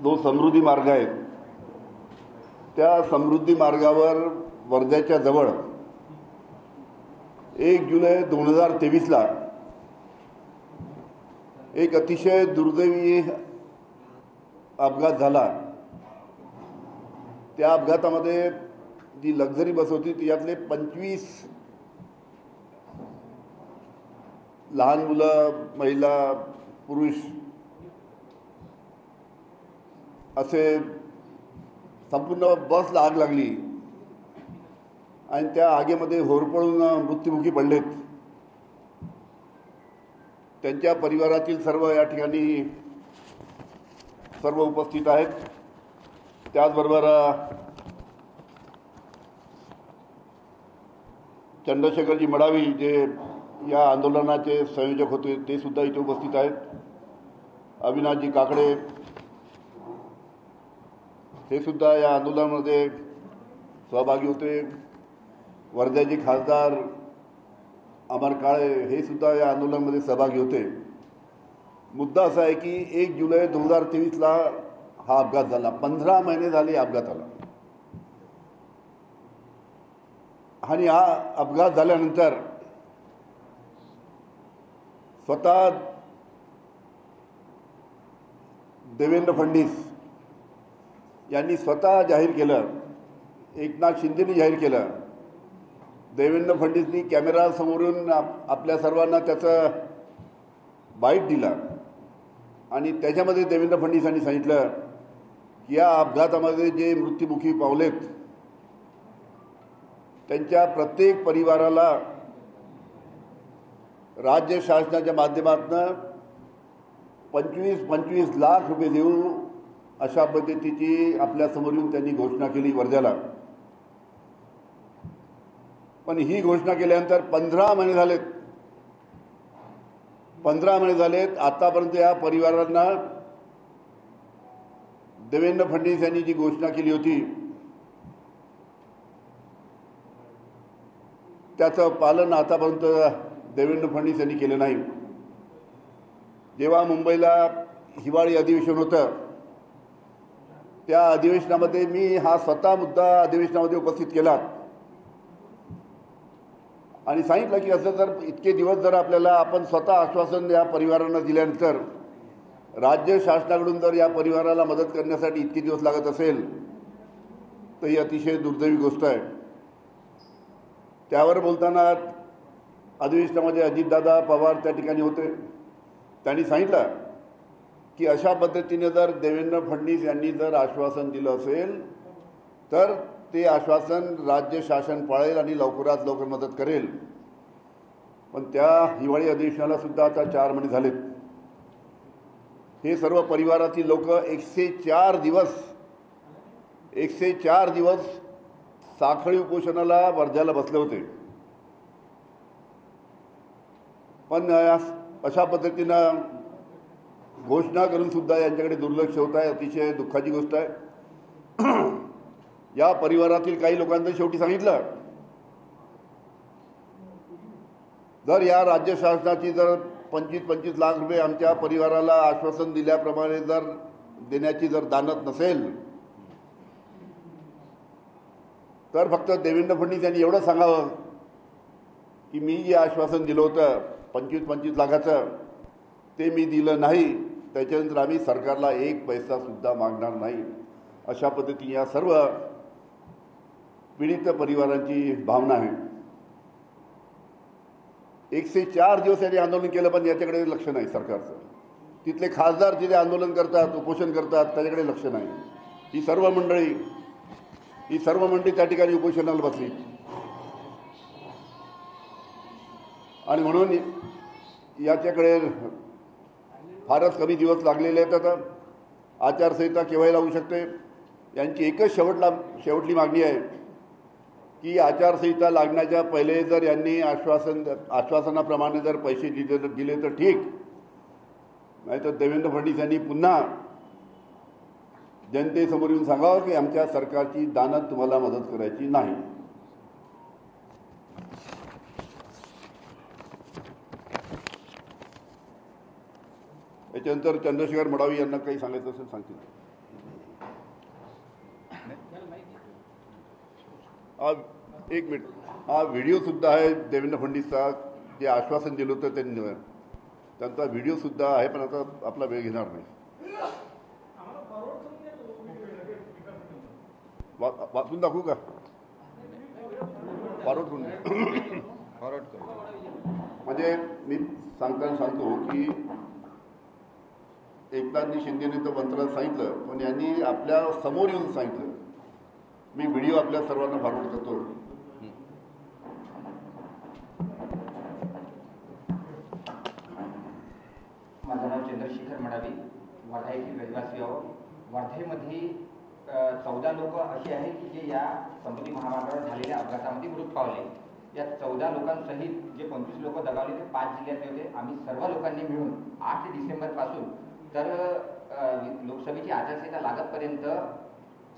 जो समृद्धी मार्ग आहे त्या समृद्धी मार्गावर वर्ध्याच्या जवळ 1 जुलै 2023 ला एक अतिशय दुर्दैवी अपघात झाला। त्या अपघातामध्ये जी लक्झरी बस होती त्यातले 25 लहान मुलं, महिला, पुरुष असे संपूर्ण बसला आग लागली आणि त्या आगीमध्ये होरपळून मृत्युमुखी पडलेत। त्यांच्या परिवारातील सर्व या ठिकाणी सर्व उपस्थित आहेत। त्याचबरोबर चंद्रशेखरजी मडावी जे या आंदोलनाचे संयोजक होते ते सुद्धा इथे उपस्थित आहेत। अविनाशजी काकडे हे सुद्धा या आंदोलनामध्ये सहभागी होते। वर्ध्याचे खासदार अमर काळे हे सुद्धा या आंदोलनामध्ये सहभागी होते। मुद्दा असा आहे की 1 जुलै 2023 ला हा अपघात झाला। 15 महिने झाले अपघाताला आणि हा अपघात झाल्यानंतर स्वतः देवेंद्र फडणवीस यांनी स्वतः जाहीर केलं, एकनाथ शिंदेनी जाहीर केलं। देवेंद्र फडणवीसनी कॅमेरा समोरून आपल्या सर्वांना त्याचं बाईट दिला आणि त्याच्यामध्ये देवेंद्र फडणवीस यांनी सांगितलं की या अपघातामध्ये जे मृत्युमुखी पावलेत त्यांच्या प्रत्येक परिवाराला राज्य शासनाच्या माध्यमातून 25 लाख रुपये देऊ अशा पद्धतीची आपल्या समोर येऊन त्यांनी घोषणा केली वर्ध्याला। पण ही घोषणा केल्यानंतर 15 महिने झालेत। 15 महिने झालेत आतापर्यंत या परिवारांना देवेंद्र फडणवीस यांनी जी घोषणा केली होती त्याचं पालन आतापर्यंत देवेंद्र फडणवीस यांनी केलं नाही। जेव्हा मुंबईला हिवाळी अधिवेशन होतं त्या अधिवेशनामध्ये मी हा स्वतः मुद्दा अधिवेशनामध्ये उपस्थित केला आणि सांगितलं की असं जर इतके दिवस जर आपल्याला आपण स्वतः आश्वासन या परिवारांना दिल्यानंतर राज्य शासनाकडून जर या परिवाराला मदत करण्यासाठी इतके दिवस लागत असेल तर ही अतिशय दुर्दैवी गोष्ट आहे। त्यावर बोलताना अधिवेशनामध्ये अजितदादा पवार त्या ठिकाणी होते। त्यांनी सांगितलं की अशा पद्धतीने जर देवेंद्र फडणवीस यांनी जर आश्वासन दिलं असेल तर ते आश्वासन राज्य शासन पाळेल आणि लवकरात लवकर मदत करेल। पण त्या हिवाळी अधिवेशनाला सुद्धा आता 4 महिने झालेत। हे सर्व परिवारातील लोक 104 दिवस साखळी उपोषणाला वर्ध्याला बसले होते। पण अशा पद्धतीनं घोषणा करून सुद्धा यांच्याकडे दुर्लक्ष होत आहे। अतिशय दुःखाची गोष्ट आहे। या परिवारातील काही लोकांनी शेवटी सांगितलं जर या राज्य शासनाची जर 25 लाख रुपये आमच्या परिवाराला आश्वासन दिल्याप्रमाणे जर देण्याची जर दानत नसेल तर फक्त देवेंद्र फडणवीस यांनी एवढं सांगावं की मी जे आश्वासन दिलं होतं 25 लाखाचं ते मी दिलं नाही, त्याच्यानंतर आम्ही सरकारला 1 पैसा सुद्धा मागणार नाही। अशा पद्धतीने या सर्व पीडित परिवारांची भावना आहे। 104 दिवस यांनी आंदोलन केलं पण याच्याकडे लक्ष नाही सरकारचं। तिथले खासदार जिथे आंदोलन करतात, उपोषण करतात त्याच्याकडे लक्ष नाही। ही सर्व मंडळी त्या ठिकाणी उपोषणाला बसली आणि म्हणून याच्याकडे फारच कमी दिवस लागलेले आहेत। आता आचारसंहिता केव्हा लागू शकते यांची एकच शेवटली मागणी आहे की आचारसंहिता लागण्याच्या पहिले जर यांनी आश्वासनाप्रमाणे जर पैसे दिले तर ठीक, नाहीतर देवेंद्र फडणवीस यांनी पुन्हा जनतेसमोर येऊन सांगावं की आमच्या सरकारची दानत तुम्हाला मदत करायची नाही। याच्यानंतर चंद्रशेखर मडावी यांना काही सांगायचं असेल सांगतील। एक मिनिट, हा व्हिडिओसुद्धा आहे देवेंद्र फडणवीसचा, जे आश्वासन दिलं होतं त्यांनी, त्यांचा व्हिडिओसुद्धा आहे, पण आता आपला वेळ घेणार नाही. वाचून दाखवू का? फॉरवर्ड करून फॉरवर्ड करू. म्हणजे मी सांगतो की एकनाथजी शिंदेने तर मंत्रालयात सांगितलं, पण यांनी आपल्या समोर येऊन सांगितलं. मी व्हिडिओ आपल्या सर्वांना फॉरवर्ड करतो. माझं नाव चंद्रशेखर मडावी, वर्धा येथील रहिवासी आहोत. वर्धेमध्ये 14 लोक अशी आहेत की जे या समृद्धी महामार्गावर झालेल्या अपघातामध्ये मृत पावले. या 14 लोकांसहित जे 25 लोक दगावले ते 5 जिल्ह्यातले होते. आम्ही सर्व लोकांनी मिळून 8 डिसेंबरपासून तर लोकसभेची आचारसंहिता लागतपर्यंत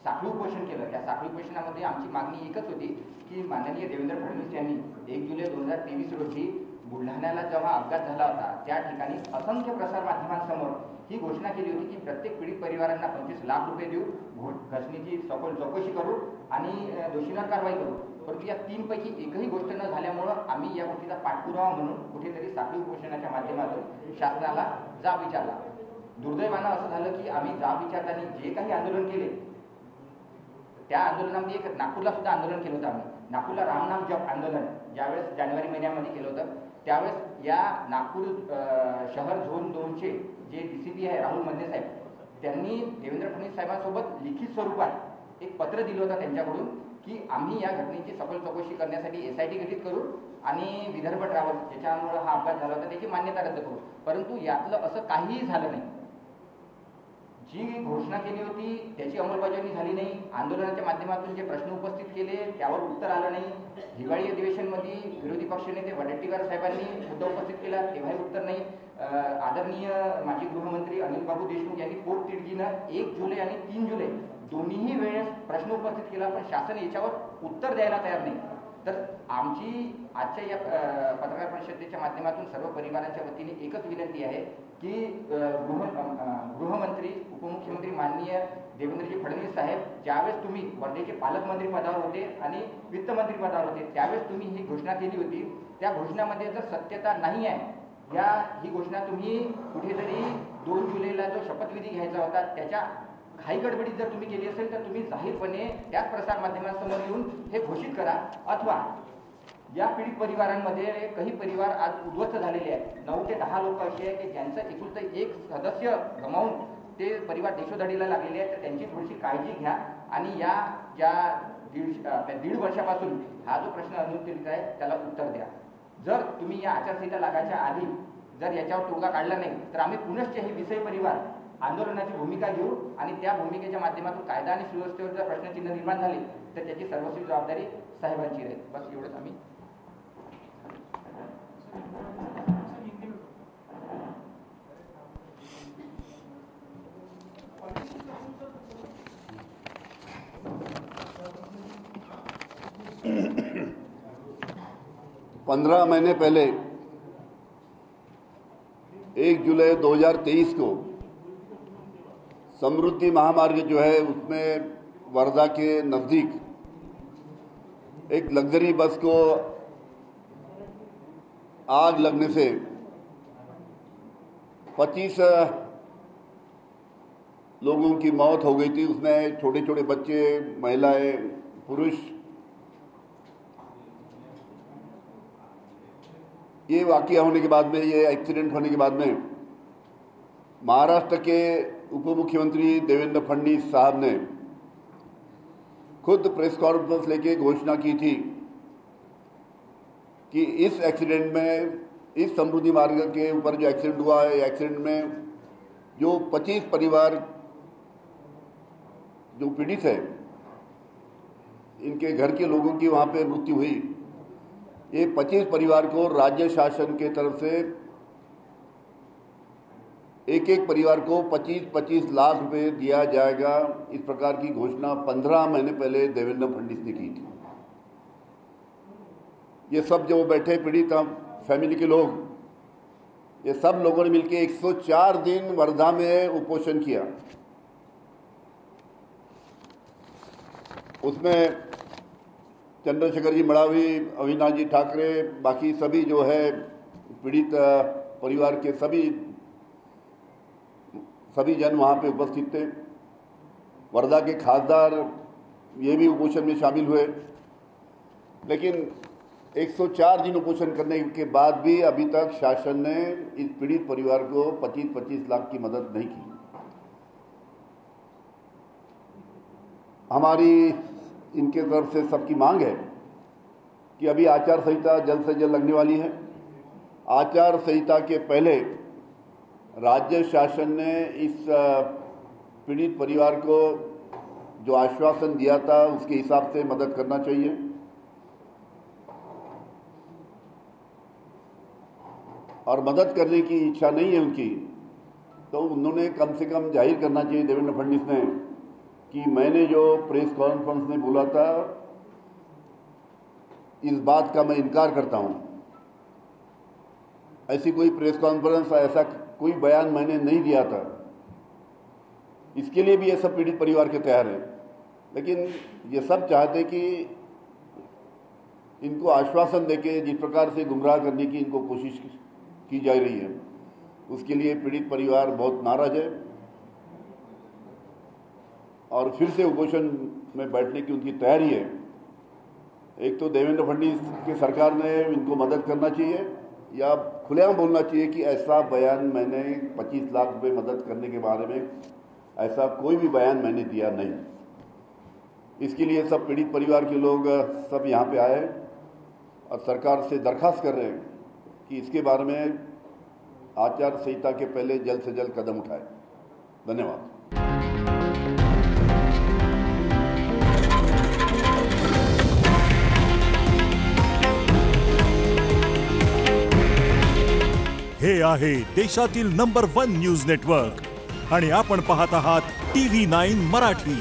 साखळी उपोषण केलं. त्या साखळी उपोषणामध्ये आमची मागणी एकच होती की माननीय देवेंद्र फडणवीस यांनी 1 जुलै 2023 रोजी बुलढाण्याला जेव्हा अपघात झाला होता त्या ठिकाणी असंख्य प्रसारमाध्यमांसमोर ही घोषणा केली होती की प्रत्येक पीडित परिवारांना 25 लाख रुपये देऊ, घटनेची सखोल चौकशी करू आणि दोषींवर कारवाई करू. परंतु या 3 पैकी एकही गोष्ट न झाल्यामुळं आम्ही या गोष्टीचा पाठपुरावा म्हणून कुठेतरी साखळी उपोषणाच्या माध्यमातून शासनाला जाब विचारला. दुर्दैवानं असं झालं की आम्ही जाब विचारताना जे काही आंदोलन केले त्या आंदोलनामध्ये एक नागपूरला सुद्धा आंदोलन केलं होतं. आम्ही नागपूरला रामनाम जप आंदोलन ज्यावेळेस जानेवारी महिन्यामध्ये केलं होतं, त्यावेळेस या नागपूर शहर झोन 2चे जे DCP आहे राहुल मधने साहेब, त्यांनी देवेंद्र फडणवीस साहेबांसोबत लिखित स्वरूपात एक पत्र दिलं होतं त्यांच्याकडून की आम्ही या घटनेची सखोल चौकशी करण्यासाठी SIT गठीत करू आणि विदर्भ ट्रॅव्हल्स ज्याच्यामुळे हा अपघात झाला होता त्याची मान्यता रद्द करू. परंतु यातलं असं काहीही झालं नाही. जी घोषणा केली होती त्याची अंमलबजावणी झाली नाही. आंदोलनाच्या माध्यमातून जे प्रश्न उपस्थित केले त्यावर उत्तर आलं नाही. हिवाळी अधिवेशनमध्ये विरोधी पक्षनेते वडेट्टीवार साहेबांनी मुद्दा उपस्थित केला तेव्हाही उत्तर नाही. आदरणीय माजी गृहमंत्री अनिल बाबू देशमुख यांनी पोटतिडकीनं 1 जुलै आणि 3 जुलै दोन्हीही वेळेस प्रश्न उपस्थित केला, पण शासन याच्यावर उत्तर द्यायला तयार नाही. तर आमची आजच्या या पत्रकार परिषदेच्या माध्यमातून सर्व परिवारांच्या वतीने एकच विनंती आहे की गृहमंत्री उपमुख्यमंत्री माननीय देवेंद्रजी फडणवीस साहेब, ज्यावेळेस तुम्ही वर्धेचे पालकमंत्री पदावर होते आणि वित्तमंत्री पदावर होते त्यावेळेस तुम्ही ही घोषणा केली होती. त्या घोषणामध्ये जर सत्यता नाही आहे, ही घोषणा तुम्ही कुठेतरी 2 जुलैला जो शपथविधी घ्यायचा होता त्याच्या घाई गडबडीत जर तुम्ही केली असेल तर तुम्ही जाहीरपणे त्याच प्रसार माध्यमांसमोर येऊन हे घोषित करा. अथवा या पीडित परिवारांमध्ये काही परिवार आज उद्ध्वस्त झालेले आहेत. 9 ते 10 लोक असे आहेत की ज्यांचं एकुलतं एक सदस्य गमावून ते परिवार देशोधडीला लागलेले आहेत. तर त्यांची थोडीशी काळजी घ्या आणि या ज्या 1.5 वर्षापासून हा जो प्रश्न अनुत्तरित आहे त्याला उत्तर द्या. जर तुम्ही या आचारसंहिता लागायच्या आधी जर याच्यावर तोडगा काढला नाही तर आम्ही पुनश्च हे विषय परिवार आंदोलनाची भूमिका घेऊ आणि त्या भूमिकेच्या माध्यमातून कायदा आणि सुव्यवस्थेवर जर प्रश्नचिन्ह निर्माण झाले तर त्याची सर्वस्वी जबाबदारी साहेबांची राहील. बस एवढंच. आम्ही पंद्रह महीने पहले 1 जुलाई 2023 को समृद्धि महामार्ग जो है उसमें वर्धा के नज़दीक एक लग्जरी बस को आग लगने से 25 लोगों की मौत हो गई थी. उसमें छोटे छोटे बच्चे, महिलाएं, पुरुष. ये वाकया होने के बाद में, ये एक्सीडेंट होने के बाद में महाराष्ट्र के उप मुख्यमंत्री देवेंद्र फडणवीस साहब ने खुद प्रेस कॉन्फ्रेंस लेके घोषणा की थी कि इस एक्सीडेंट में, इस समृद्धि मार्ग के ऊपर जो एक्सीडेंट हुआ है, एक्सीडेंट में जो 25 परिवार जो पीड़ित है, इनके घर के लोगों की वहाँ पे मृत्यु हुई. ये 25 परिवार को राज्य शासन के तरफ से एक एक परिवार को 25-25 लाख रुपए दिया जाएगा. इस प्रकार की घोषणा 15 महीने पहले देवेंद्र फडणवीस ने की थी. ये सब जो बैठे पीड़ित फैमिली के लोग, ये सब लोगों ने मिलकर 104 दिन वर्धा में उपोषण किया. उसमें चंद्रशेखर जी मड़ावी, अविनाश जी ठाकरे, बाकी सभी जो है पीड़ित परिवार के सभी जन वहाँ पे उपस्थित थे। वर्धा के खासदार ये भी उपोषण में शामिल हुए, लेकिन 104 दिन उपोषण करने के बाद भी अभी तक शासन ने इस पीड़ित परिवार को 25-25 लाख की मदद नहीं की। हमारी इनके तरफ से सबकी मांग है कि अभी आचार संहिता जल्द से जल्द लगने वाली है। आचार संहिता के पहले राज्य शासन ने इस पीड़ित परिवार को जो आश्वासन दिया था उसके हिसाब से मदद करना चाहिए। और मदद करने की इच्छा नहीं है उनकी, तो उन्होंने कम से कम जाहिर करना चाहिए देवेंद्र फडणवीस ने कि मैंने जो प्रेस कॉन्फ्रेंस में बोला था इस बात का मैं इनकार करता हूं। ऐसी कोई प्रेस कॉन्फ्रेंस, ऐसा कोई बयान मैंने नहीं दिया था। इसके लिए भी ये सब पीड़ित परिवार के तैयार हैं, लेकिन ये सब चाहते कि इनको आश्वासन देके जिस प्रकार से गुमराह करने की इनको कोशिश की जा रही है, उसके लिए पीड़ित परिवार बहुत नाराज है और फिर से उपोषण में बैठने की उनकी तैयारी है। एक तो देवेंद्र फडणवीस की सरकार ने इनको मदद करना चाहिए या खुलेआम बोलना चाहिए कि ऐसा बयान मैंने 25 लाख रुपये मदद करने के बारे में ऐसा कोई भी बयान मैंने दिया नहीं। इसके लिए सब पीड़ित परिवार के लोग सब यहाँ पे आए और सरकार से दरखास्त कर रहे हैं कि इसके बारे में आचार संहिता के पहले जल्द से जल्द कदम उठाए। धन्यवाद। हे आहे देशातील नंबर 1 न्यूज नेटवर्क आणि आपण पाहत आहात TV9 मराठी।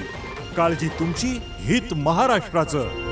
काळजी तुमची, हित महाराष्ट्राचं।